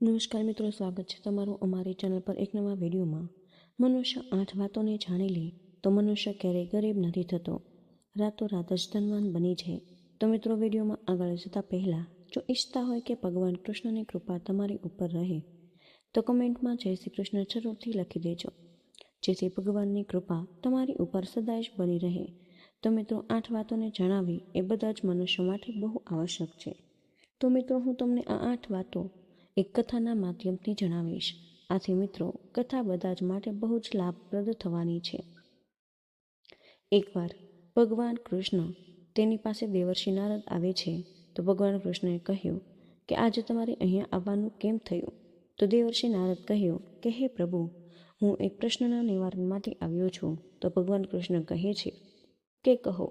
નમસ્કાર મિત્રો, સ્વાગત છે તમારું અમારી ચેનલ પર એક નવા વિડીયોમાં। મનુષ્ય 8 વાતોને જાણી લે તો મનુષ્ય ક્યારેય ગરીબ નથી થતો, રાતોરાત જ ધનવાન બની જાય। તો મિત્રો, વિડીયોમાં આગળ જતા પહેલાં જો ઈચ્છતા હોય કે ભગવાન કૃષ્ણની કૃપા તમારી ઉપર રહે તો કમેન્ટમાં જય શ્રી કૃષ્ણ જરૂરથી લખી દેજો, જેથી ભગવાનની કૃપા તમારી ઉપર સદાય જ બની રહે। તો મિત્રો, 8 વાતોને જણાવી એ બધા જ મનુષ્યો માટે બહુ આવશ્યક છે। તો મિત્રો, હું તમને આ 8 વાતો એક કથાના માધ્યમથી જણાવીશ। આથી મિત્રો, કથા બધા જ માટે બહુ જ લાભપ્રદ થવાની છે। એકવાર ભગવાન કૃષ્ણ તેની પાસે દેવર્ષિ નારદ આવે છે તો ભગવાન કૃષ્ણએ કહ્યું કે આજે તમારે અહીંયા આવવાનું કેમ થયું? તો દેવર્ષિ નારદ કહ્યું કે હે પ્રભુ, હું એક પ્રશ્નના નિવારણ માટે આવ્યો છું। તો ભગવાન કૃષ્ણ કહે છે કે કહો।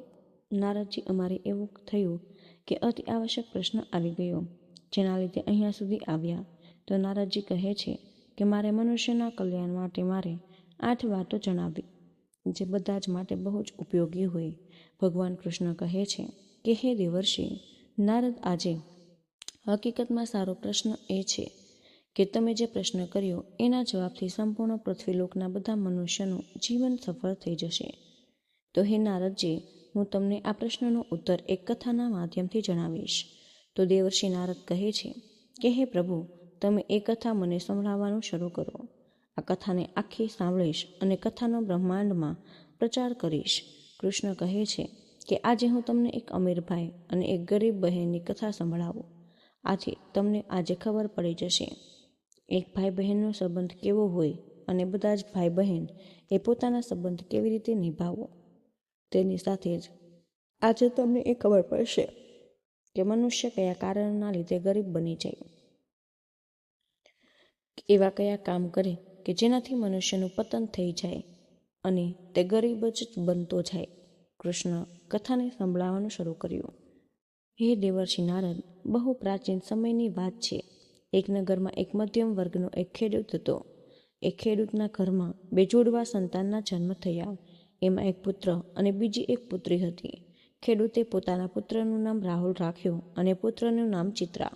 નારદજી, અમારે એવું થયું કે અતિ આવશ્યક પ્રશ્ન આવી ગયો, જેના લીધે અહીંયા સુધી આવ્યા। તો નારદજી કહે છે કે મારે મનુષ્યના કલ્યાણ માટે મારે 8 વાતો જણાવવી, જે બધા જ માટે બહુ જ ઉપયોગી હોય। ભગવાન કૃષ્ણ કહે છે કે હે દેવર્ષિ નારદ, આજે હકીકતમાં સારો પ્રશ્ન એ છે કે તમે જે પ્રશ્ન કર્યો એના જવાબથી સંપૂર્ણ પૃથ્વીલોકના બધા મનુષ્યનું જીવન સફળ થઈ જશે। તો હે નારદજી, હું તમને આ પ્રશ્નનો ઉત્તર એક કથાના માધ્યમથી જણાવીશ। તો દેવર્ષિ નારદ કહે છે કે હે પ્રભુ, તમે એ કથા મને સંભળાવવાનું શરૂ કરો। આ કથાને આખી સાંભળીશ અને કથાનો બ્રહ્માંડમાં પ્રચાર કરીશ। કૃષ્ણ કહે છે કે આજે હું તમને એક અમીર ભાઈ અને એક ગરીબ બહેનની કથા સંભળાવું। આથી તમને આજે ખબર પડી જશે એક ભાઈ બહેનનો સંબંધ કેવો હોય અને બધા જ ભાઈ બહેન એ પોતાના સંબંધ કેવી રીતે નિભાવવો। તેની સાથે જ આજે તમને એ ખબર પડશે કે મનુષ્ય કયા કારણના લીધે ગરીબ બની જાય, એવા કયા કામ કરે કે જેનાથી મનુષ્યનું પતન થઈ જાય અને તે ગરીબ જ બનતો જાય। કૃષ્ણ કથાને સંભળાવવાનું શરૂ કર્યું। હે દેવર્ષિ નારદ, બહુ પ્રાચીન સમયની વાત છે। એક નગરમાં એક મધ્યમ વર્ગનો એક ખેડૂત હતો। એ ખેડૂતના ઘરમાં 2 જોડવા સંતાનના જન્મ થયા। એમાં એક પુત્ર અને બીજી એક પુત્રી હતી। ખેડૂતે પોતાના પુત્રનું નામ રાહુલ રાખ્યું અને પુત્રનું નામ ચિત્રા।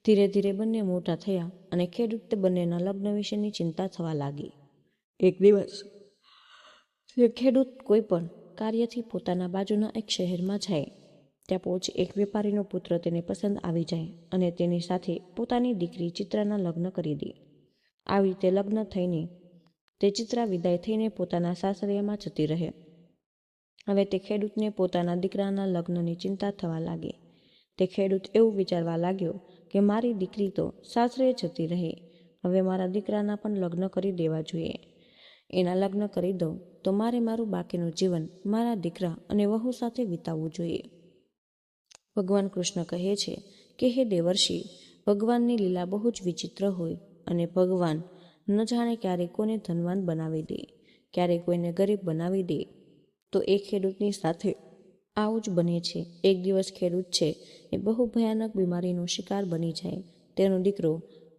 ધીરે ધીરે બંને મોટા થયા અને ખેડૂતે બંનેના લગ્ન વિશેની ચિંતા થવા લાગી। એક દિવસ ખેડૂત કોઈ પણ કાર્યથી પોતાના બાજુના એક શહેરમાં જાય, ત્યાં પહોંચી એક વેપારીનો પુત્ર તેને પસંદ આવી જાય અને તેની સાથે પોતાની દીકરી ચિત્રાના લગ્ન કરી દે। આવી રીતે લગ્ન થઈને તે ચિત્રા વિદાય થઈને પોતાના સાસરિયામાં જતી રહે। હવે તે ખેડૂતને પોતાના દીકરાના લગ્નની ચિંતા થવા લાગી। તે ખેડૂત એવું વિચારવા લાગ્યો કે મારી દીકરી તો સાસરે જતી રહી, હવે મારા દીકરાના પણ લગ્ન કરી દેવા જોઈએ। એના લગ્ન કરી દઉં તો મારે મારું બાકીનું જીવન મારા દીકરા અને વહુ સાથે વિતાવવું જોઈએ। ભગવાન કૃષ્ણ કહે છે કે હે દેવર્ષિ, ભગવાનની લીલા બહુ જ વિચિત્ર હોય અને ભગવાન ન જાણે ક્યારે કોઈને ધનવાન બનાવી દે, ક્યારે કોઈને ગરીબ બનાવી દે। તો એ ખેડૂતની સાથે આવું જ બને છે। એક દિવસ ખેડૂત છે એ બહુ ભયાનક બીમારીનો શિકાર બની જાય। તેનો દીકરો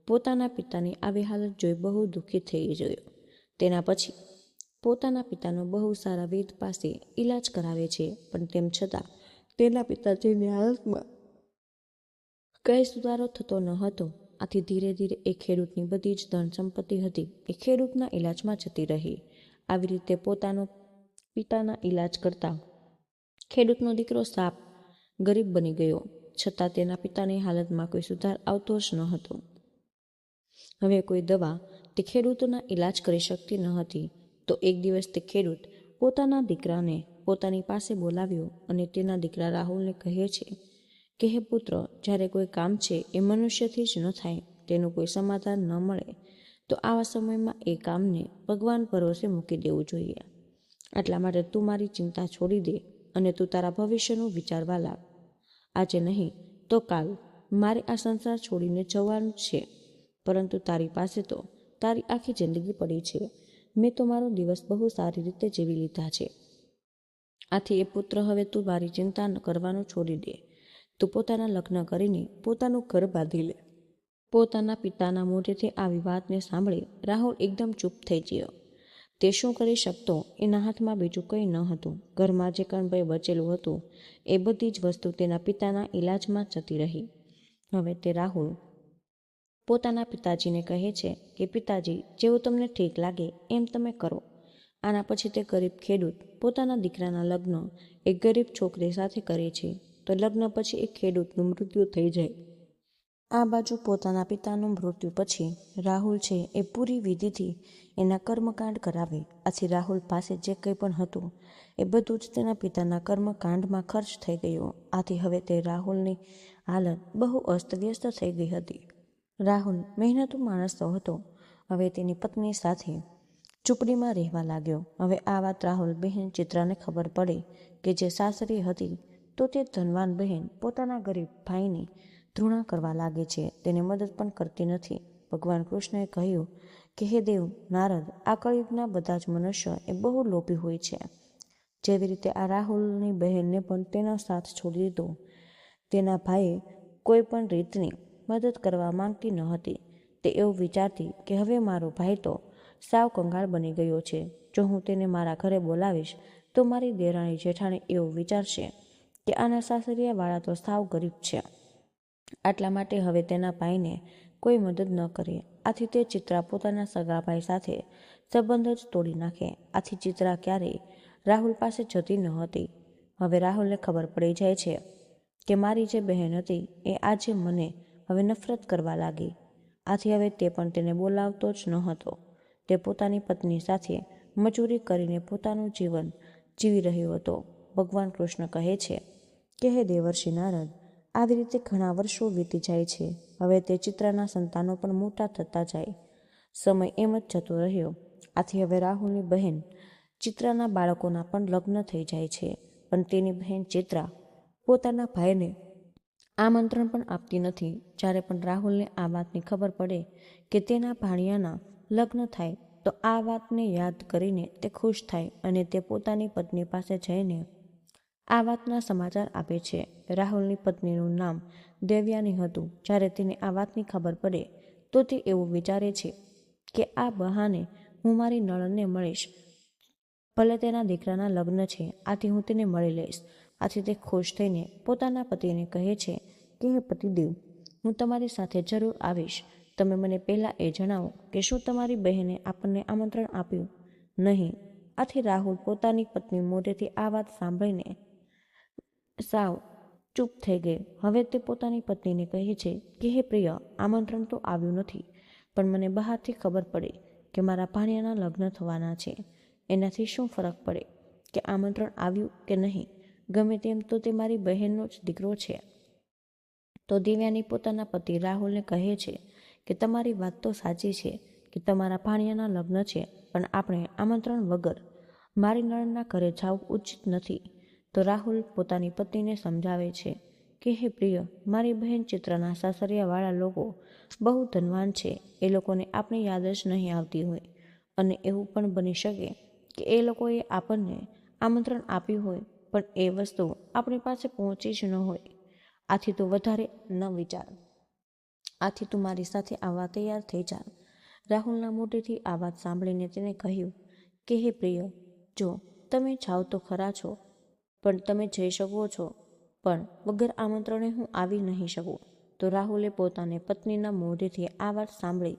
પોતાના પિતાની આવી હાલત જોઈ બહુ દુઃખી થઈ ગયો। તેના પછી પોતાના પિતાનો બહુ સારા વૈદ પાસે ઈલાજ કરાવે છે, પણ તેમ છતાં તેના પિતાજીની હાલતમાં કંઈ સુધારો થતો ન હતો। આથી ધીરે ધીરે એ ખેડૂતની બધી જ ધન સંપત્તિ હતી એ ખેડૂતના ઈલાજમાં જતી રહી। આવી રીતે પોતાનો પિતાના ઈલાજ કરતા ખેડૂતનો દીકરો સાપ ગરીબ બની ગયો, છતાં તેના પિતાની હાલતમાં કોઈ સુધાર આવતો જ ન હતો। હવે કોઈ દવા તે ખેડૂતોના ઈલાજ કરી શકતી ન હતી। તો એક દિવસ તે ખેડૂત પોતાના દીકરાને પોતાની પાસે બોલાવ્યો અને તેના દીકરા રાહુલને કહે છે કે હે પુત્ર, જ્યારે કોઈ કામ છે એ મનુષ્યથી જ ન થાય, તેનું કોઈ સમાધાન ન મળે, તો આવા સમયમાં એ કામને ભગવાન ભરોસે મૂકી દેવું જોઈએ। એટલા માટે તું મારી ચિંતા છોડી દે અને તું તારા ભવિષ્યનું વિચારવા લાગ। આજે નહીં તો કાલ મારે આ સંસાર છોડીને જવાનું છે, પરંતુ તારી પાસે તો તારી આખી જિંદગી પડી છે। મેં તો મારો દિવસ બહુ સારી રીતે જીવી લીધા છે। આથી એ પુત્ર, હવે તું મારી ચિંતા કરવાનું છોડી દે, તું પોતાના લગ્ન કરીને પોતાનું ઘર બાંધી લે। પોતાના પિતાના મોઢેથી આવી વાતને સાંભળી રાહુલ એકદમ ચૂપ થઈ ગયો। તે શું કરી શકતો? એના હાથમાં બીજું કંઈ ન હતું। ઘરમાં જે કંઈ બચેલું હતું એ બધી જ વસ્તુ તેના પિતાના ઈલાજમાં જતી રહી। હવે તે રાહુલ પોતાના પિતાજીને કહે છે કે પિતાજી, જેવું તમને ઠીક લાગે એમ તમે કરો. આના પછી તે ગરીબ ખેડૂત પોતાના દીકરાના લગ્ન એક ગરીબ છોકરી સાથે કરે છે, તો લગ્ન પછી એક ખેડૂતનું મૃત્યુ થઈ જાય. આ બાજુ પોતાના પિતાનું મૃત્યુ પછી રાહુલ છે એ પૂરી વિધિથી એના કર્મકાંડ કરાવે. આથી રાહુલ પાસે જે કંઈ પણ હતું એ બધું જ તેના પિતાના કર્મકાંડમાં ખર્ચ થઈ ગયું. આથી હવે તે રાહુલની હાલત બહુ અસ્તવ્યસ્ત થઈ ગઈ હતી. રાહુલ મહેનતુ માણસ તો હતો. હવે તેની પત્ની સાથે ઝૂંપડીમાં રહેવા લાગ્યો. હવે આ વાત રાહુલ બહેન ચિત્રાને ખબર પડે કે જે સાસરી હતી, તો તે ધનવાન બહેન પોતાના ગરીબ ભાઈની ધૃણા કરવા લાગે છે, તેને મદદ પણ કરતી નથી. ભગવાન કૃષ્ણએ કહ્યું કે હે દેવ નારદ, આ કળિયુગના બધા જ મનુષ્ય એ બહુ લોભી હોય છે. જેવી રીતે આ રાહુલની બહેનને પણ તેનો સાથ છોડી દીધો. તેના ભાઈએ કોઈ પણ રીતની મદદ કરવા માંગતી ન હતી. તે એવું વિચારતી કે હવે મારો ભાઈ તો સાવ કંગાળ બની ગયો છે. જો હું તેને મારા ઘરે બોલાવીશ તો મારી દેરાણી જેઠાણી એવું વિચારશે કે આના સાસરિયાવાળા તો સાવ ગરીબ છે. આટલા માટે હવે તેના ભાઈને કોઈ મદદ ન કરે. આથી તે ચિત્રા પોતાના સગા ભાઈ સાથે સંબંધ જ તોડી નાખે. આથી ચિત્રા ક્યારેય રાહુલ પાસે જતી ન હતી. હવે રાહુલને ખબર પડી જાય છે કે મારી જે બહેન હતી એ આજે મને હવે નફરત કરવા લાગી. આથી હવે તે પણ તેને બોલાવતો જ ન હતો. તે પોતાની પત્ની સાથે મજૂરી કરીને પોતાનું જીવન જીવી રહ્યો હતો. ભગવાન કૃષ્ણ કહે છે કે હે દેવર્ષિ નારદ, આવી રીતે ઘણા વર્ષો વીતી જાય છે. હવે તે ચિત્રાના સંતાનો પણ મોટા થતા જાય. સમય એમ જ જતો રહ્યો. આથી હવે રાહુલની બહેન ચિત્રાના બાળકોના પણ લગ્ન થઈ જાય છે. પણ તેની બહેન ચિત્રા પોતાના ભાઈને આમંત્રણ પણ આપતી નથી. જ્યારે પણ રાહુલને આ વાતની ખબર પડે કે તેના ભાણિયાના લગ્ન થાય, તો આ વાતને યાદ કરીને તે ખુશ થાય અને તે પોતાની પત્ની પાસે જઈને આ વાતના સમાચાર આપે છે. રાહુલની પત્નીનું નામ દેવયાની હતું. જ્યારે તેને આ વાતની ખબર પડે તો તે એવું વિચારે છે કે આ બહાને હું મારી નણંદને મળીશ. ભલે તેના દીકરાના લગ્ન છે, આથી હું તેને મળી લઈશ. આથી તે ખુશ થઈને પોતાના પતિને કહે છે કે હે પતિદેવ, હું તમારી સાથે જરૂર આવીશ. તમે મને પહેલાં એ જણાવો કે શું તમારી બહેને આપણને આમંત્રણ આપ્યું? નહીં. આથી રાહુલ પોતાની પત્ની મોઢેથી આ વાત સાંભળીને સાવ ચૂપ થઈ ગઈ. હવે તે પોતાની પત્નીને કહે છે કે હે પ્રિય, આમંત્રણ તો આવ્યું નથી, પણ મને બહારથી ખબર પડે કે મારા ભાણિયાના લગ્ન થવાના છે. એનાથી શું ફરક પડે કે આમંત્રણ આવ્યું કે નહીં? ગમે તેમ તો તે મારી બહેનનો જ દીકરો છે. તો દેવયાની પોતાના પતિ રાહુલને કહે છે કે તમારી વાત તો સાચી છે કે તમારા ભાણિયાના લગ્ન છે, પણ આપણે આમંત્રણ વગર મારી નણંદના ઘરે જવું ઉચિત નથી. તો રાહુલ પોતાની પત્નીને સમજાવે છે કે હે પ્રિય, મારી બહેન ચિત્રાના સાસરિયાવાળા લોકો બહુ ધનવાન છે. એ લોકોને આપણી યાદ જ નહીં આવતી હોય, અને એવું પણ બની શકે કે એ લોકોએ આપણને આમંત્રણ આપ્યું હોય, પણ એ વસ્તુ આપણી પાસે પહોંચી જ ન હોય. આથી તું વધારે ન વિચાર. આથી તું મારી સાથે આવવા તૈયાર થઈ જા. રાહુલના મોઢેથી આ વાત સાંભળીને તેને કહ્યું કે હે પ્રિય, જો તમે જાઓ તો ખરા છો, પણ તમે જઈ શકો છો, પણ વગર આમંત્રણે હું આવી નહીં શકું. તો રાહુલે પોતાની પત્નીના મોઢેથી આ વાત સાંભળી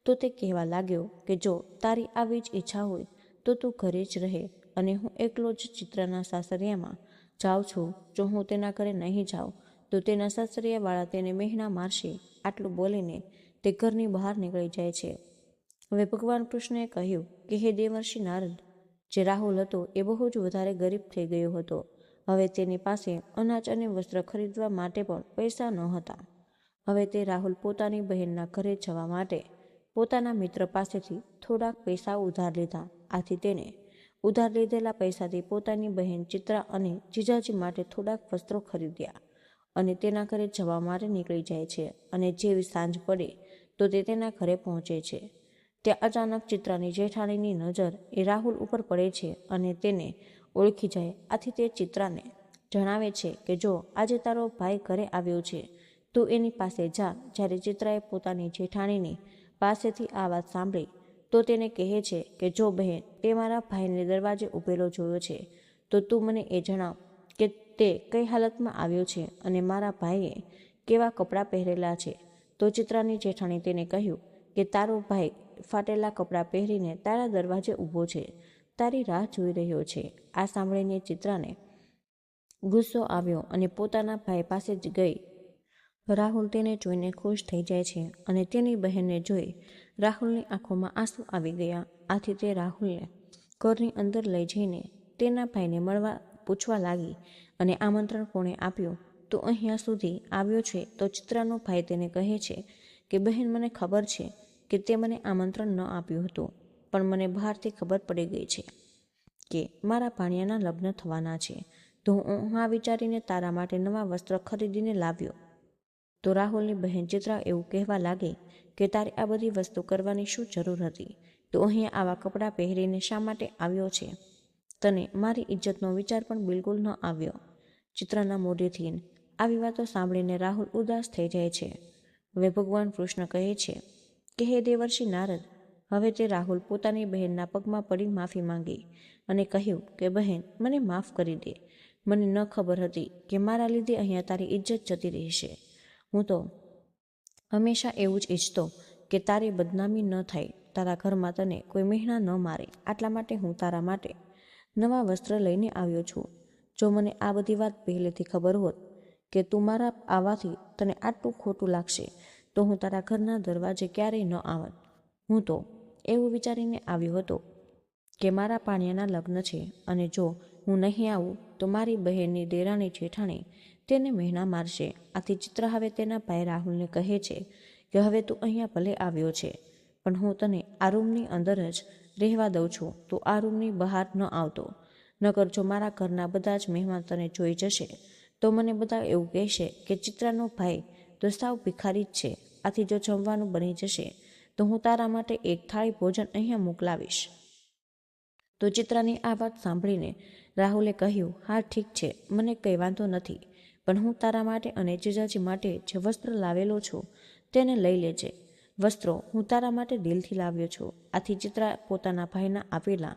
તો તે કહેવા લાગ્યો કે જો તારી આવી જ ઈચ્છા હોય તો તું ઘરે જ રહે, અને હું એકલો જ ચિત્રાના સાસરિયામાં જાઉં છું. જો હું તેના ઘરે નહીં જાઉં તો તેના સાસરિયાવાળા તેને મહેણા મારશે. આટલું બોલીને તે ઘરની બહાર નીકળી જાય છે. હવે ભગવાન કૃષ્ણએ કહ્યું કે હે દેવર્ષિ નારદ, જે રાહુલ હતો એ બહુ જ વધારે ગરીબ થઈ ગયો હતો. હવે તેની પાસે અનાજ અને વસ્ત્ર ખરીદવા માટે પણ પૈસા ન હતા. હવે તે રાહુલ પોતાની બહેનના ઘરે જવા માટે પોતાના મિત્ર પાસેથી થોડાક પૈસા ઉધાર લીધા. આથી તેને ઉધાર લીધેલા પૈસાથી પોતાની બહેન ચિત્રા અને જીજાજી માટે થોડાક વસ્ત્રો ખરીદ્યા અને તેના ઘરે જવા માટે નીકળી જાય છે. અને જેવી સાંજ પડે તો તે તેના ઘરે પહોંચે છે. ત્યાં અચાનક ચિત્રાની જેઠાણીની નજર એ રાહુલ ઉપર પડે છે અને તેને ઓળખી જાય. આથી તે ચિત્રાને જણાવે છે કે જો આજે તારો ભાઈ ઘરે આવ્યો છે, તું એની પાસે જા. જ્યારે ચિત્રાએ પોતાની જેઠાણીની પાસેથી આ વાત સાંભળી તો તેને કહે છે કે જો બહેન, તે મારા ભાઈને દરવાજે ઊભેલો જોયો છે, તો તું મને એ જણાવ કે તે કઈ હાલતમાં આવ્યો છે અને મારા ભાઈએ કેવા કપડાં પહેરેલા છે. તો ચિત્રાની જેઠાણી તેને કહ્યું કે તારો ભાઈ ફાટેલા કપડાં પહેરીને તારા દરવાજે ઊભો છે, તારી રાહ જોઈ રહ્યો છે. આ સાંભળીને ચિત્રાને ગુસ્સો આવ્યો અને પોતાના ભાઈ પાસે જ ગઈ. રાહુલ તેને જોઈને ખુશ થઈ જાય છે અને તેની બહેનને જોઈ રાહુલની આંખોમાં આંસુ આવી ગયા. આથી તે રાહુલને ઘરની અંદર લઈ જઈને તેના ભાઈને મળવા પૂછવા લાગી અને આમંત્રણ કોણે આપ્યું, તો અહીંયા સુધી આવ્યો છે. તો ચિત્રાનો ભાઈ તેને કહે છે કે બહેન, મને ખબર છે કે તે મને આમંત્રણ ન આપ્યું હતું, પણ મને બહારથી ખબર પડી ગઈ છે કે મારા ભાણિયાના લગ્ન થવાના છે, તો હું આ વિચારીને તારા માટે નવા વસ્ત્ર ખરીદીને લાવ્યો. તો રાહુલની બહેન ચિત્રા એવું કહેવા લાગી કે તારે આ બધી વસ્તુ કરવાની શું જરૂર હતી? તો અહીંયા આવા કપડાં પહેરીને શા માટે આવ્યો છે? તને મારી ઇજ્જતનો વિચાર પણ બિલકુલ ન આવ્યો. ચિત્રાના મોઢેથી આવી વાતો સાંભળીને રાહુલ ઉદાસ થઈ જાય છે. હવે ભગવાન કૃષ્ણ કહે છે કે હે દેવર્ષિ નારદ, હવે તે રાહુલ પોતાની બહેનના પગમાં પડી માફી માંગી અને કહ્યું કે બહેન, મને માફ કરી દે. મને ન ખબર હતી કે મારા લીધે અહીંયા તારી ઇજ્જત જતી રહેશે. હું તો હંમેશા એવું જ ઈચ્છતો કે તારી બદનામી ન થાય, તારા ઘરમાં તને કોઈ મહેણા ન મારે. આટલા માટે હું તારા માટે નવા વસ્ત્ર લઈને આવ્યો છું. જો મને આ બધી વાત પહેલેથી ખબર હોત કે તું મારા આવવાથી તને આટલું ખોટું લાગશે, તો હું તારા ઘરના દરવાજે ક્યારેય ન આવત. હું તો એવું વિચારીને આવ્યો હતો કે મારા પાણિયાના લગ્ન છે અને જો હું નહીં આવું તો મારી બહેનની દેરાણી જેઠાણી તેને મહેણા મારશે. આથી ચિત્રા હવે તેના ભાઈ રાહુલને કહે છે કે હવે તું અહીંયા ભલે આવ્યો છે, પણ હું તને આ રૂમની અંદર જ રહેવા દઉં છું. તો આ રૂમની બહાર ન આવતો, નકર જો મારા ઘરના બધા જ મહેમાન તને જોઈ જશે તો મને બધા એવું કહેશે કે ચિત્રાનો ભાઈ તો સાવ ભિખારી જ છે. આથી જો જમવાનું બની જશે તો હું તારા માટે એક થાળી ભોજન અહીંયા મોકલાવીશ. તો ચિત્રાની આ વાત સાંભળીને રાહુલે કહ્યું, હા ઠીક છે, મને કંઈ વાંધો નથી, પણ હું તારા માટે અને જીજાજી માટે જે વસ્ત્ર લાવેલો છું તેને લઈ લેજે. વસ્ત્રો હું તારા માટે દિલથી લાવ્યો છું. આથી ચિત્રા પોતાના ભાઈના આપેલા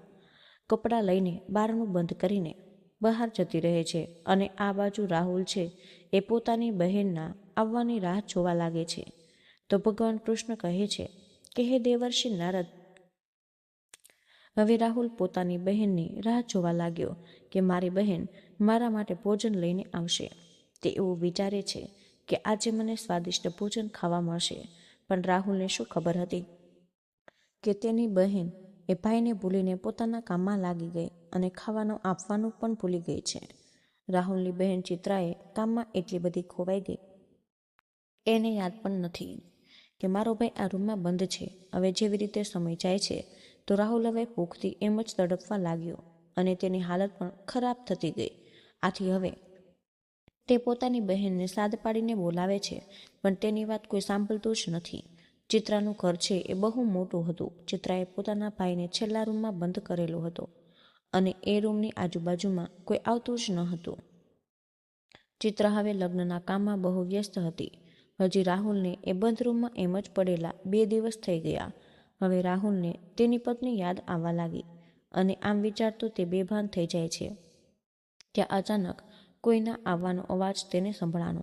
કપડાં લઈને બારણું બંધ કરીને બહાર જતી રહે છે અને આ બાજુ રાહુલ છે એ પોતાની બહેનના આવવાની રાહ જોવા લાગે છે. તો ભગવાન કૃષ્ણ કહે છે કે હે દેવર્ષિ નારદ, હવે રાહુલ પોતાની બહેનની રાહ જોવા લાગ્યો કે મારી બહેન મારા માટે ભોજન લઈને આવશે. તે એવું વિચારે છે કે આજે મને સ્વાદિષ્ટ ભોજન ખાવા મળશે, પણ રાહુલને શું ખબર હતી કે તેની બહેન એ ભાઈને ભૂલીને પોતાના કામમાં લાગી ગઈ અને ખાવાનું આપવાનું પણ ભૂલી ગઈ છે. રાહુલની બહેન ચિત્રાએ કામમાં એટલી બધી ખોવાઈ ગઈ, એને યાદ પણ નથી કે મારો ભાઈ આ રૂમમાં બંધ છે. હવે જેવી રીતે સમય જાય છે તો રાહુલ હવે ભૂખથી એમ જ તડપવા લાગ્યો અને તેની હાલત પણ ખરાબ થતી ગઈ. આથી હવે તે પોતાની બહેનને સાદ પાડીને બોલાવે છે, પણ તેની વાત કોઈ સાંભળતું જ નથી. ચિત્રાનું ઘર છે એ બહુ મોટું હતું. ચિત્રાએ પોતાના ભાઈને છેલ્લા રૂમમાં બંધ કરેલો હતો અને એ રૂમની આજુબાજુમાં કોઈ આવતું જ ન હતું. ચિત્રા હવે લગ્નના કામમાં બહુ વ્યસ્ત હતી. હજી રાહુલને એ બંધ રૂમમાં એમ જ પડેલા 2 દિવસ થઈ ગયા. હવે રાહુલને તેની પત્ની યાદ આવવા લાગી અને આમ વિચારતો તે બેભાન થઈ જાય છે ત્યાં અચાનક કોઈના આવવાનો અવાજ તેને સંભળાનો.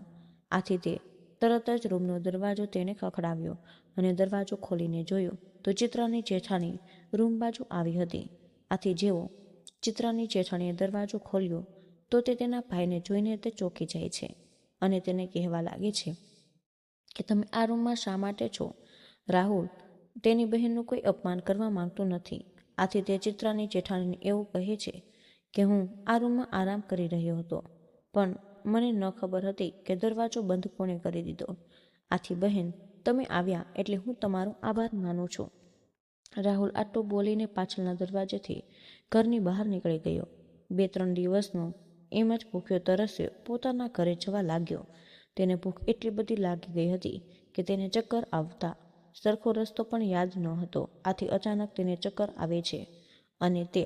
આથી તે તરત જ રૂમનો દરવાજો તેને ખખડાવ્યો અને દરવાજો ખોલીને જોયો તો ચિત્રાની જેઠાણી રૂમ બાજુ આવી હતી. આથી જેવો ચિત્રાની જેઠાણીએ દરવાજો ખોલ્યો તો તે તેના ભાઈને જોઈને તે ચોંકી જાય છે અને તેને કહેવા લાગે છે કે તમે આ રૂમમાં શા માટે છો? રાહુલ તેની બહેનનું કોઈ અપમાન કરવા માંગતો નથી. આથી તે ચિત્રાની જેઠાણીને એવું કહે છે કે હું આ રૂમમાં આરામ કરી રહ્યો હતો, પણ મને ન ખબર હતી કે દરવાજો બંધ કોણે કરી દીધો. આથી બહેન, તમે આવ્યા એટલે હું તમારો આભાર માનું છું. રાહુલ આટલું બોલીને પાછળના દરવાજેથી ઘરની બહાર નીકળી ગયો. 2-3 દિવસનો એમ જ ભૂખ્યો તરસ્યો પોતાના ઘરે જવા લાગ્યો. તેને ભૂખ એટલી બધી લાગી ગઈ હતી કે તેને ચક્કર આવતા સરખો રસ્તો પણ યાદ ન હતો. આથી અચાનક તેને ચક્કર આવે છે અને તે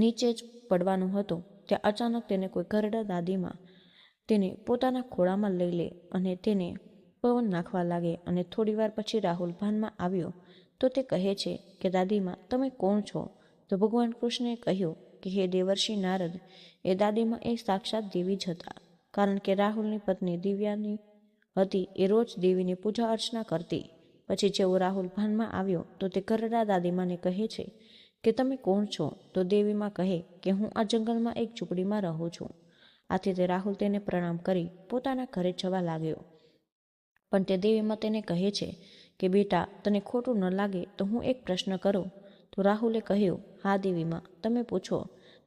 નીચે જ પડવાનું હતું ત્યાં અચાનક તેને કોઈ ઘરડા દાદીમાં તેને પોતાના ખોળામાં લઈ લે અને તેને પવન નાખવા લાગે અને થોડીવાર પછી રાહુલ ભાનમાં આવ્યો તો તે કહે છે કે દાદીમાં, તમે કોણ છો? તો ભગવાન કૃષ્ણએ કહ્યું કે હે દેવર્ષિ નારદ, એ દાદીમાં એ સાક્ષાત દેવી જ હતા, કારણ કે રાહુલની પત્ની દિવ્યાની હતી એ રોજ દેવીની પૂજા અર્ચના કરતી. પછી જેવો રાહુલ ભાનમાં આવ્યો તો તે ઘરડા દાદીમાને કહે છે કે તમે કોણ છો? તો દેવીમાં કહે કે હું આ જંગલમાં એક ઝૂંપડીમાં રહું છું. આથી તે રાહુલ તેને પ્રણામ કરી પોતાના ઘરે જવા લાગ્યો. પણ તે દેવીમાં તેને કહે છે કે બેટા, તને ખોટું ન લાગે તો હું એક પ્રશ્ન કરું? તો રાહુલે કહ્યું, હા દેવીમાં, તમે પૂછો.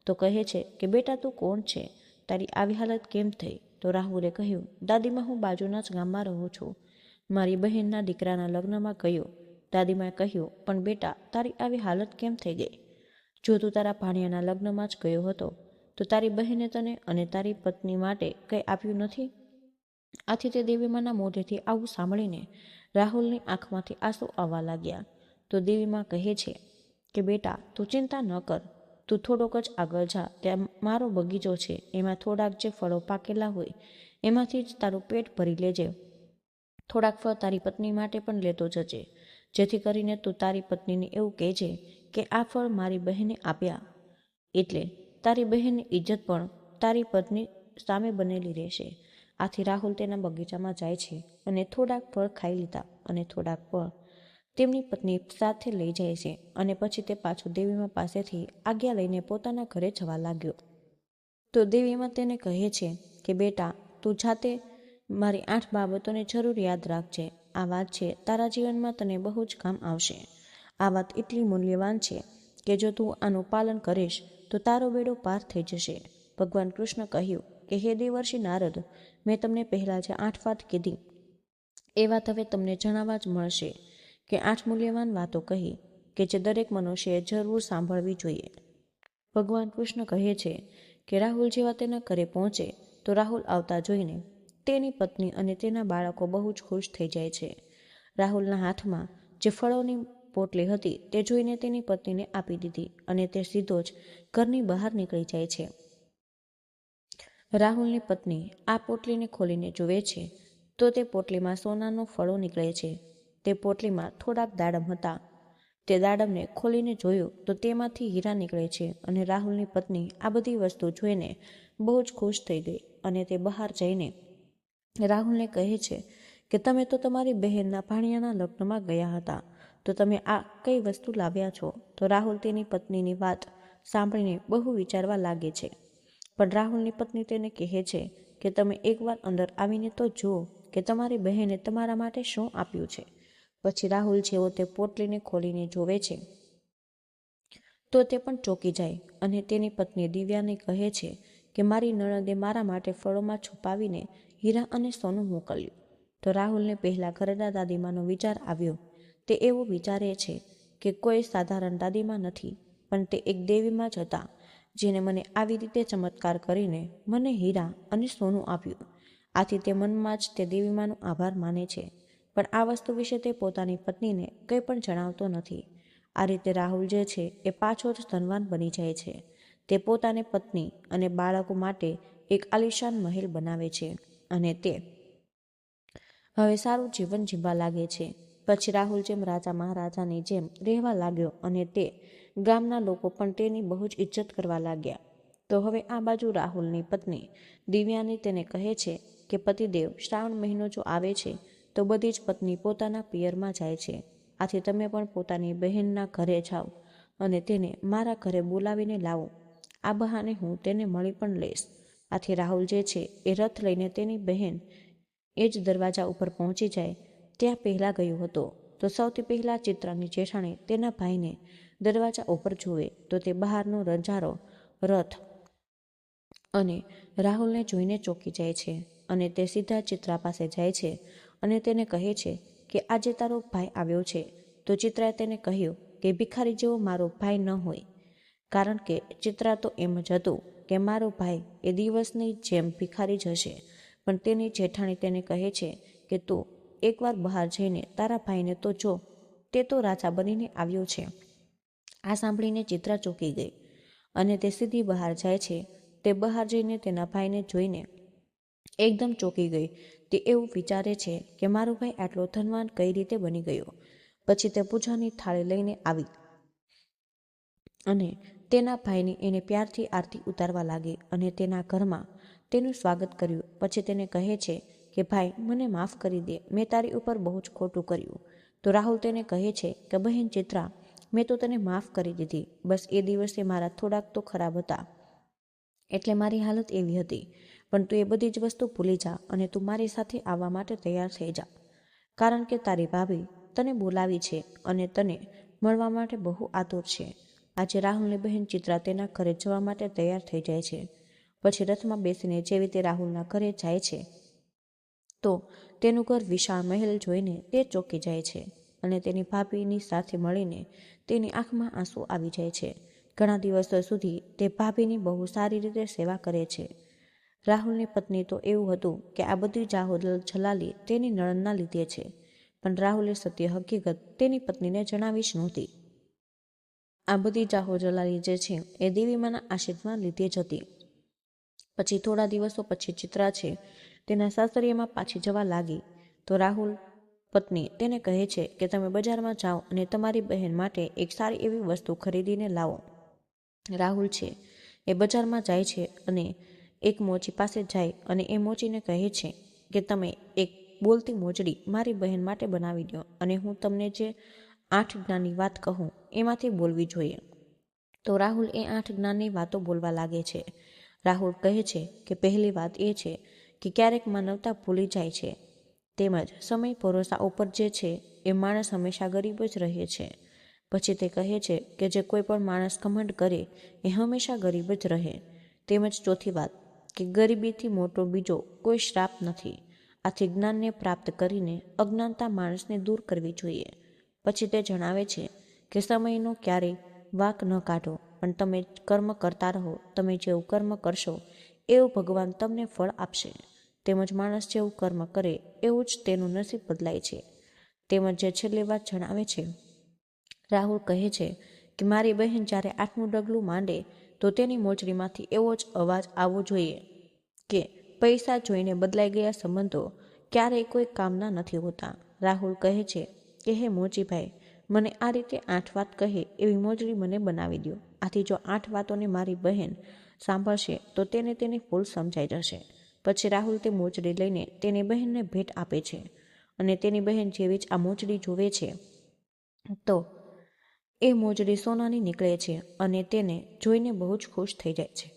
તો કહે છે કે બેટા, તું કોણ છે? તારી આવી હાલત કેમ થઈ? તો રાહુલે કહ્યું, દાદીમાં, હું બાજુના જ ગામમાં રહું છું. મારી બહેનના દીકરાના લગ્નમાં ગયો. દાદીમાએ કહ્યું, પણ બેટા, તારી આવી હાલત કેમ થઈ ગઈ? જો તું તારા ભાણિયાના લગ્નમાં જ ગયો હતો તો તારી બહેને તને અને તારી પત્ની માટે કંઈ આપ્યું નથી? આથી તે દેવીમાના મોઢેથી આવું સાંભળીને રાહુલની આંખમાંથી આંસુ આવવા લાગ્યા. તો દેવીમાં કહે છે કે બેટા, તું ચિંતા ન કર. તું થોડોક જ આગળ જા, ત્યાં મારો બગીચો છે. એમાં થોડાક જે ફળો પાકેલા હોય એમાંથી જ તારું પેટ ભરી લેજે. થોડાક ફળ તારી પત્ની માટે પણ લેતો જજે, જેથી કરીને તું તારી પત્નીને એવું કહેજે કે આ ફળ મારી બહેને આપ્યા. એટલે તારી બહેનની ઇજ્જત પણ તારી પત્ની સામે બનેલી રહેશે. આથી રાહુલ તેના બગીચામાં જાય છે અને થોડાક ફળ ખાઈ લીધા અને થોડાક ફળ તેમની પત્ની સાથે લઈ જાય છે. અને પછી તે પાછો દેવીમાં પાસેથી આજ્ઞા લઈને પોતાના ઘરે જવા લાગ્યો. તો દેવીમાં તેને કહે છે કે બેટા, તું જાતે મારી 8 બાબતોને જરૂર યાદ રાખજે. આ વાત છે તારા જીવનમાં તને બહુ જ કામ આવશે. આ વાત એટલી મૂલ્યવાન છે કે જો તું આનું પાલન કરીશ તો તારો બેડો પાર થઈ જશે. ભગવાન કૃષ્ણ કહ્યું કે હે દેવર્ષિ નારદ, મેં તમને પહેલાં જે 8 વાત કીધી એ વાત હવે તમને જણાવવા જ મળશે. કે 8 મૂલ્યવાન વાતો કહી કે જે દરેક મનુષ્યએ જરૂર સાંભળવી જોઈએ. ભગવાન કૃષ્ણ કહે છે કે રાહુલ જેવા તેના ઘરે પહોંચે તો રાહુલ આવતા જોઈને તેની પત્ની અને તેના બાળકો બહુ જ ખુશ થઈ જાય છે. રાહુલના હાથમાં જે ફળોની પોટલી હતી તે જોઈને તેની પત્નીને આપી દીધી અને તે સીધો જ ઘરની બહાર નીકળી જાય છે. રાહુલની પત્ની આ પોટલીને ખોલીને જુએ છે તો તે પોટલીમાં સોનાનો ફળો નીકળે છે. તે પોટલીમાં થોડાક દાડમ હતા. તે દાડમને ખોલીને જોયું તો તેમાંથી હીરા નીકળે છે અને રાહુલની પત્ની આ બધી વસ્તુ જોઈને બહુ જ ખુશ થઈ ગઈ અને તે બહાર જઈને રાહુલને કહે છે કે તમે તો તમારી બહેનના ભાણિયાના લગ્નમાં ગયા હતા, તો તમે આ કઈ વસ્તુ લાવ્યા છો? તો રાહુલ તેની પત્નીની વાત સાંભળીને બહુ વિચારવા લાગે છે. પણ રાહુલની પત્ની તેને કહે છે કે તમે એકવાર અંદર આવીને તો જુઓ કે તમારી બહેને તમારા માટે શું આપ્યું છે. પછી રાહુલ જેવો તે પોટલીને ખોલીને જોવે છે તો તે પણ ચોંકી જાય અને તેની પત્ની દિવ્યાને કહે છે કે મારી નણંદે મારા માટે ફળોમાં છુપાવીને હીરા અને સોનું મોકલ્યું. તો રાહુલને પહેલાં ઘરડા દાદીમાનો વિચાર આવ્યો. તે એવું વિચારે છે કે કોઈ સાધારણ દાદીમા નથી, પણ તે એક દેવીમાં જ હતા, જેને મને આવી રીતે ચમત્કાર કરીને મને હીરા અને સોનું આપ્યું. આથી તે મનમાં જ તે દેવીમાનો આભાર માને છે. પણ આ વસ્તુ વિશે તે પોતાની પત્નીને કંઈ પણ જણાવતો નથી. આ રીતે રાહુલ જે છે એ પાછો જ ધનવાન બની જાય છે. તે પોતાની પત્ની અને બાળકો માટે એક આલિશાન મહેલ બનાવે છે અને તે હવે સારું જીવન જીવવા લાગે છે. પછી રાહુલ જેમ રાજા મહારાજાની જેમ રહેવા લાગ્યો અને તે ગામના લોકો પણ તેની બહુ જ ઇજ્જત કરવા લાગ્યા. તો હવે આ બાજુ રાહુલની પત્ની દિવ્યાની તેને કહે છે કે પતિદેવ, શ્રાવણ મહિનો જો આવે છે તો બધી જ પત્ની પોતાના પિયરમાં જાય છે. આથી તમે પણ પોતાની બહેનના ઘરે જાઓ અને તેને મારા ઘરે બોલાવીને લાવો. આ બહાને હું તેને મળી પણ લઈશ. આથી રાહુલ જે છે એ રથ લઈને તેની બહેન એ જ દરવાજા ઉપર પહોંચી જાય ત્યાં પહેલાં ગયો હતો. તો સૌથી પહેલાં ચિત્રાની જેઠાણી તેના ભાઈને દરવાજા ઉપર જુએ તો તે બહારનો રંજારો રથ અને રાહુલને જોઈને ચોંકી જાય છે અને તે સીધા ચિત્રા પાસે જાય છે અને તેને કહે છે કે આજે તારો ભાઈ આવ્યો છે. તો ચિત્રાએ તેને કહ્યું કે ભિખારી જેવો મારો ભાઈ ન હોય, કારણ કે ચિત્રા તો એમ જ હતું કે મારો ભાઈ એ દિવસની જેમ ભિખારી જ હશે. પણ તેની જેઠાણી તેને કહે છે કે તું એકવાર બહાર જઈને તારા ભાઈને તો જો, તે તો રાજા બનીને આવ્યો છે. આ સાંભળીને ચિત્રા ચોંકી ગઈ અને તે સીધી બહાર જાય છે. તે બહાર જઈને તેના ભાઈને જોઈને એકદમ ચોંકી ગઈ. તે એવું વિચારે છે કે મારો ભાઈ આટલો ધનવાન કઈ રીતે બની ગયો. પછી તે પૂજાની થાળી લઈને આવી અને તેના ભાઈની એને પ્યારથી આરતી ઉતારવા લાગી અને તેના ઘરમાં તેનું સ્વાગત કર્યું. પછી તેને કહે છે કે ભાઈ મને માફ કરી દે, મેં તારી ઉપર બહુ જ ખોટું કર્યું. તો રાહુલ તેને કહે છે કે બહેન ચિત્રા, મેં તો તને માફ કરી દીધી, બસ એ દિવસે મારા થોડાક તો ખરાબ હતા એટલે મારી હાલત એવી હતી, પણ તું એ બધી જ વસ્તુ ભૂલી જા અને તું મારી સાથે આવવા માટે તૈયાર થઈ જા, કારણ કે તારી ભાભી તને બોલાવી છે અને તને મળવા માટે બહુ આતુર છે. આજે રાહુલની બહેન ચિત્રા તેના ઘરે જવા માટે તૈયાર થઈ જાય છે. પછી રથમાં બેસીને જેવી તે રાહુલના ઘરે જાય છે તો તેનું ઘર વિશાળ મહેલ જોઈને તે ચોંકી જાય છે અને તેની ભાભીની સાથે મળીને તેની આંખમાં આંસુ આવી જાય છે. ઘણા દિવસો સુધી તે ભાભીની બહુ સારી રીતે સેવા કરે છે. રાહુલની પત્ની તો એવું હતું કે આ બધી જલાલી તેની નણંદના લીધે છે, પણ રાહુલે સત્ય હકીકત તેની પત્નીને જણાવી જ નહોતી. આ બધી જલાલી જે છે એ દેવીમાના આશીર્વાદના લીધે જ હતી. પછી થોડા દિવસો પછી ચિત્રા છે તેના સાસરિયામાં પાછી જવા લાગી તો રાહુલ પત્ની તેને કહે છે કે તમે બજારમાં જાઓ અને તમારી બહેન માટે એક સારી એવી વસ્તુ ખરીદીને લાવો. રાહુલ છે એ બજારમાં જાય છે અને એક મોચી પાસે જાય અને એ મોચીને કહે છે કે તમે એક બોલતી મોજડી મારી બહેન માટે બનાવી દો અને હું તમને જે 8 જ્ઞાનની વાત કહું એમાંથી બોલવી જોઈએ. તો રાહુલ એ 8 જ્ઞાનની વાતો બોલવા લાગે છે. રાહુલ કહે છે કે પહેલી વાત એ છે કે ક્યારેક માનવતા ભૂલી જાય છે, તેમજ સમય ભરોસા ઉપર જે છે એ માણસ હંમેશા ગરીબ જ રહે છે. પછી તે કહે છે કે જે કોઈ પણ માણસ ઘમંડ કરે એ હંમેશા ગરીબ જ રહે. તેમજ ચોથી વાત કે ગરીબીથી મોટો બીજો કોઈ શ્રાપ નથી. આથી જ્ઞાનને પ્રાપ્ત કરીને અજ્ઞાનતા માણસને દૂર કરવી જોઈએ. પછી તે જણાવે છે કે સમયનો ક્યારેય વાંક ન કાઢો, પણ તમે કર્મ કરતા રહો. તમે જેવું કર્મ કરશો એવું ભગવાન તમને ફળ આપશે. તેમજ માણસ જેવું કર્મ કરે એવું જ તેનું નસીબ બદલાય છે. તેમજ જે છેલ્લી વાત જણાવે છે, રાહુલ કહે છે કે મારી બહેન જ્યારે 8મું ડગલું માંડે તો તેની મોજડીમાંથી એવો જ અવાજ આવવો જોઈએ કે પૈસા જોઈને બદલાઈ ગયા સંબંધો ક્યારેય કોઈ કામના નથી હોતા. રાહુલ કહે છે કે હે મોચીભાઈ, મને આ રીતે 8 વાત કહે એવી મોજડી મને બનાવી દો. આથી જો 8 વાતોને મારી બહેન સાંભળશે તો તેને તેની ભૂલ સમજાઈ જશે. પછી રાહુલ તે મોજડી લઈને તેની બહેનને ભેટ આપે છે અને તેની બહેન જેવી જ આ મોજડી જોવે છે તો એ મોજડી સોનાની નીકળે છે અને તેને જોઈને બહુ જ ખુશ થઈ જાય છે.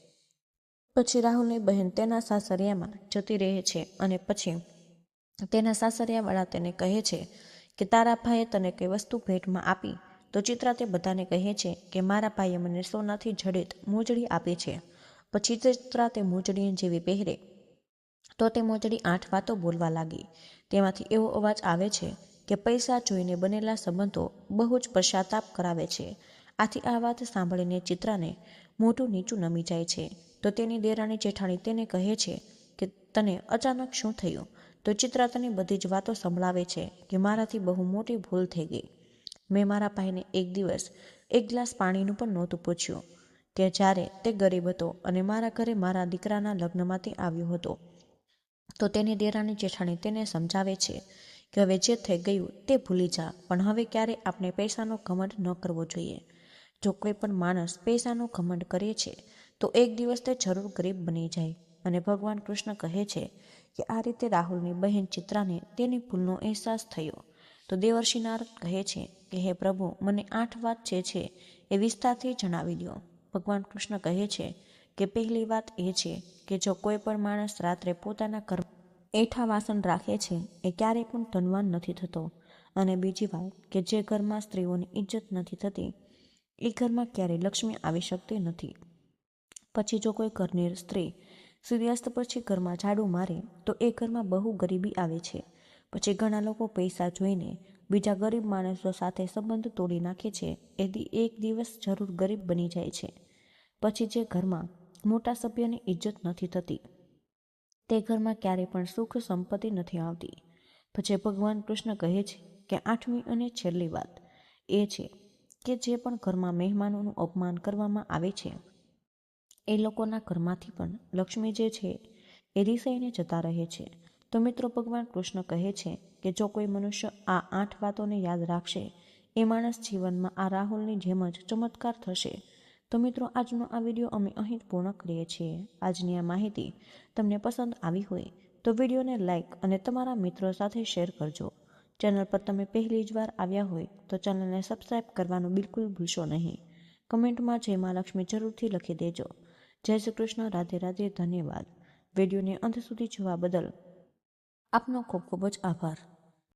પછી રાહુલની બહેન તેના સાસરિયામાં જતી રહે છે અને પછી તેના સાસરિયાવાળા તેને કહે છે કે તારા ભાઈએ તને કઈ વસ્તુ ભેટમાં આપી? તો ચિત્રા તે બધાને કહે છે કે મારા ભાઈએ મને સોનાથી જડિત મોજડી આપી છે. પછી ચિત્રા તે મોજડી જેવી પહેરે તો તે મોજડી 8 વાતો બોલવા લાગી. તેમાંથી એવો અવાજ આવે છે કે પૈસા જોઈને બનેલા સંબંધો બહુ જ પશ્ચાતાપ કરાવે છે. આથી આ વાત સાંભળીને ચિત્રાને મોઢું નીચું નમી જાય છે. તો તેની દેરાણી જેઠાણી તેને કહે છે કે તને અચાનક શું થયું? તો ચિત્રા તને બધી જ વાતો સંભળાવે છે કે મારાથી બહુ મોટી ભૂલ થઈ ગઈ. મેં મારા ભાઈને એક દિવસ એક ગ્લાસ પાણીનું પણ નહોતું પૂછ્યું કે જ્યારે તે ગરીબ હતો અને મારા ઘરે મારા દીકરાના લગ્નમાંથી આવ્યો હતો. તો તેની દેરાણી જેઠાણી તેને સમજાવે છે કે હવે જે થઈ ગયું તે ભૂલી જા, પણ હવે ક્યારે આપણે પૈસાનો ઘમંડ ન કરવો જોઈએ. જો કોઈ પણ માણસ પૈસાનો ઘમંડ કરે છે તો એક દિવસ તે જરૂર ગરીબ બની જાય. અને ભગવાન કૃષ્ણ કહે છે કે આ રીતે રાહુલની બહેન ચિત્રાને તેની ભૂલનો અહેસાસ થયો. તો દેવર્ષિ નારદ કહે છે કે હે પ્રભુ, મને 8 વાત જે છે એ વિસ્તારથી જણાવી દો. ભગવાન કૃષ્ણ કહે છે કે પહેલી વાત એ છે કે જો કોઈ પણ માણસ રાત્રે પોતાના ઘરમાં એઠા વાસણ રાખે છે એ ક્યારેય પણ ધનવાન નથી થતો. અને બીજી વાત કે જે ઘરમાં સ્ત્રીઓની ઇજ્જત નથી થતી એ ઘરમાં ક્યારેય લક્ષ્મી આવી શકતી નથી. પછી જો કોઈ ઘરની સ્ત્રી સૂર્યાસ્ત પછી ઘરમાં ઝાડુ મારે તો એ ઘરમાં બહુ ગરીબી આવે છે. પછી ઘણા લોકો પૈસા જોઈને બીજા ગરીબ માણસો સાથે સંબંધ તોડી નાખે છે, એથી એક દિવસ જરૂર ગરીબ બની જાય છે. પછી જે ઘરમાં મોટા સભ્યની ઇજ્જત નથી થતી તે ઘરમાં ક્યારેય પણ સુખ સંપત્તિ નથી આવતી. પછી ભગવાન કૃષ્ણ કહે છે કે 8મી અને છેલ્લી વાત એ છે કે જે પણ ઘરમાં મહેમાનોનું અપમાન કરવામાં આવે છે એ લોકોના ઘરમાંથી પણ લક્ષ્મી જે છે એ રિસાઈને જતા રહે છે. તો મિત્રો, ભગવાન કૃષ્ણ કહે છે કે જો કોઈ મનુષ્ય આ 8 વાતોને યાદ રાખશે એ માણસ જીવનમાં આ રાહુલની જેમ જ ચમત્કાર થશે. તો મિત્રો, આજનો આ વિડીયો અમે અહીં પૂર્ણ કરીએ છીએ. આજની આ માહિતી તમને પસંદ આવી હોય તો વિડીયોને લાઇક અને તમારા મિત્રો સાથે શેર કરજો. ચેનલ પર તમે પહેલી જ વાર આવ્યા હોય તો ચેનલને સબસ્ક્રાઈબ કરવાનું બિલકુલ ભૂલશો નહીં. કમેન્ટમાં જય મા લક્ષ્મી જરૂરથી લખી દેજો. જય શ્રી કૃષ્ણ. રાધે રાધે. ધન્યવાદ. વિડીયોને અંત સુધી જોવા બદલ આપનો ખૂબ ખૂબ જ આભાર.